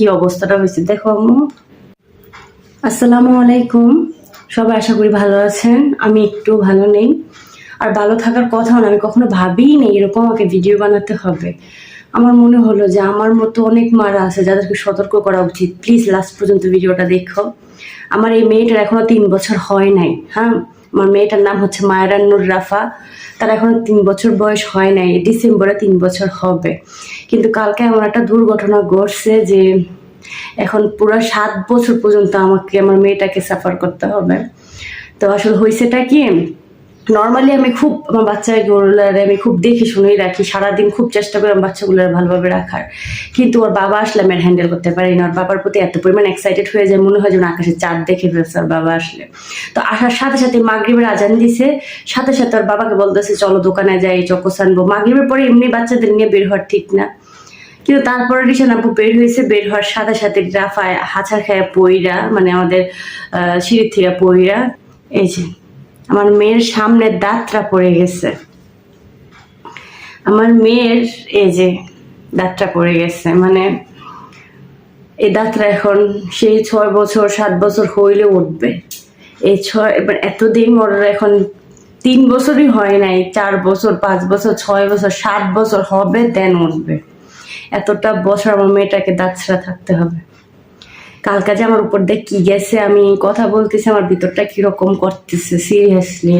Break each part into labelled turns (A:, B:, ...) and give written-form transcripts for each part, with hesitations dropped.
A: কি অবস্থাটা হয়েছে দেখো আম্মু। আসসালামু আলাইকুম, সবাই আশা করি ভালো আছেন। আমি একটু ভালো নেই, আর ভালো থাকার কথাও না, আমি কখনো ভাবিই নেই এরকম আমাকে ভিডিও বানাতে হবে। আমার মনে হলো যে আমার মতো অনেক মারা আছে যাদেরকে সতর্ক করা উচিত। প্লিজ লাস্ট পর্যন্ত ভিডিওটা দেখো। আমার এই মেয়েটার এখনো 3 বছর হয় নাই। হ্যাঁ, আমার মেয়েটার নাম হচ্ছে মায়রানুর রাফা। তার এখনো 3 বছর বয়স হয় নাই, ডিসেম্বরে 3 বছর হবে। কিন্তু কালকে এমন একটা দুর্ঘটনা ঘটছে যে এখন পুরো 7 বছর পর্যন্ত আমাকে আমার মেয়েটাকে সাফার করতে হবে। তো আসলে হয়েছেটা কি, নর্মালি আমি খুব আমার বাচ্চাগুলোর আমি খুব দেখে শুনেই রাখি, সারাদিন খুব চেষ্টা করি আমার বাচ্চাগুলোর ভালোভাবে রাখার। কিন্তু ওর বাবা আসলে আমি হ্যান্ডেল করতে পারি না। ওর বাবার প্রতি এত পরিমাণ এক্সাইটেড হয়ে যায়, মনে হয় যেন আকাশে চাঁদ দেখে ফেলছে ওর বাবা আসলে। তো আসার সাথে সাথে মাগরিবের আজান দিছে, সাথে সাথে ওর বাবাকে বলতেছে চলো দোকানে যাই, চকোস আনবো। মাগরিবের পরে এমনি বাচ্চাদের নিয়ে বের হওয়ার ঠিক না, কিন্তু তারপরে রিশান আপু বের হয়েছে। বের হওয়ার সাথে সাথে রাফায় হাঁচার খায়া পইরা, মানে আমাদের সিঁড়ির থেকে পইরা, এই যে আমার মেয়ের সামনের দাঁতটা পড়ে গেছে। আমার মেয়ের এই যে দাঁতটা পড়ে গেছে, মানে এই দাঁতটা এখন সেই 6 বছর 7 বছর হইলে উঠবে। এই 6 এবার এতদিন ওর এখন 3 বছরই হয় নাই, 4 বছর 5 বছর 6 বছর 7 বছর হবে দেন উঠবে। এতটা বছর আমার মেয়েটাকে দাঁত ছাড়া থাকতে হবে। কালকে যে আমার উপর দিয়ে কি গেছে, আমি কথা বলতেছি আমার ভিতরটা কিরকম করতেছে সিরিয়াসলি।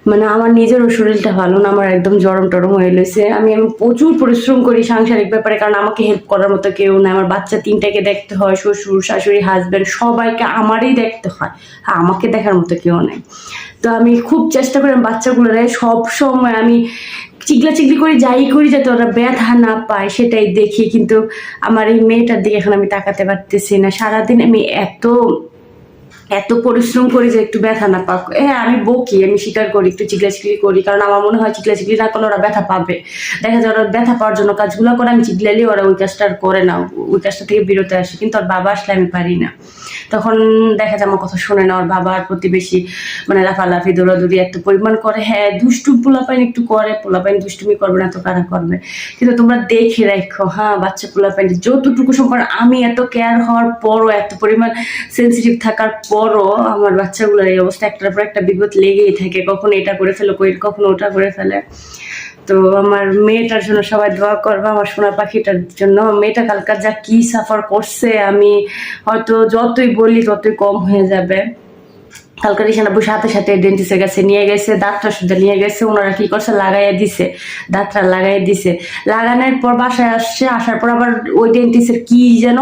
A: মানে আমার নিজেরও শরীরটা ভালো না, আমার একদম জরম টরম হয়ে গেছে। আমি প্রচুর পরিশ্রম করি সাংসারিক ব্যাপারে, কারণ আমাকে হেল্প করার মতো কেউ না। আমার বাচ্চা 3টাকে দেখতে হয়, শ্বশুর শাশুড়ি হাজবেন্ড সবাইকে আমারই দেখতে হয়, আমাকে দেখার মতো কেউ নেই। তো আমি খুব চেষ্টা করি বাচ্চাগুলোরে সব সময় আমি চিগলি করি, যাই করি যাতে ওরা ব্যথা না পায় সেটাই দেখি। কিন্তু আমার এই মেয়েটার দিকে এখন আমি তাকাতে পারতেছি না। সারাদিন আমি এত পরিশ্রম করি যে একটু ব্যথা না পাক। হ্যাঁ, আমি বকি, আমি স্বীকার করি, একটু চিগলাচিগলি করি, কারণ আমার মনে হয় চিগলাচিগলি না করলে ওরা ব্যথা পাবে। দেখা যায় ওরা ব্যথা পাওয়ার জন্য কাজগুলো করে, আমি চিগলালি ওরা ওই কাজটা আর করে না, ওই কাজটা থেকে বিরত আসে। কিন্তু ওর বাবা আসলে আমি পারি না, তখন দেখা যায় আমার কথা শোনে না। ওর বাবার প্রতিবেশী মানে লাফালাফি দৌড়াদৌড়ি এত পরিমাণ করে। হ্যাঁ, দুষ্টু পোলাপাইন একটু করে, পোলাপাইন দুষ্টুমি করবে না তো কারা করবে। কিন্তু তোমরা দেখে রাখো, হ্যাঁ, বাচ্চা পোলাপাইন যতটুকু সম্পর্ক, আমি এত কেয়ার হওয়ার পরও, এত পরিমাণ সেন্সিটিভ থাকার পরও আমার বাচ্চাগুলোর এই অবস্থা। একটার পর একটা বিপদ লেগেই থাকে, কখনো এটা করে ফেলে, কখনো ওটা করে ফেলে। তো আমার মেয়েটার জন্য সবাই দোয়া করবে, আমার সোনা পাখিটার জন্য। মেয়েটা কালকার যা কি সাফার করছে, আমি হয়তো যতই বলি ততই কম হয়ে যাবে। কালকে রিশান আপু সাথে সাথে ডেন্টিস্টের কাছে নিয়ে গেছে, দাঁতটা শুধু নিয়ে গেছে। ওনারা কি করছে, লাগাইয়া দিছে, দাঁতটা লাগাইয়া দিছে। লাগানোর পর বাসায় আসছে, আসার পর আবার ওই ডেন্টিস্টের কি যেন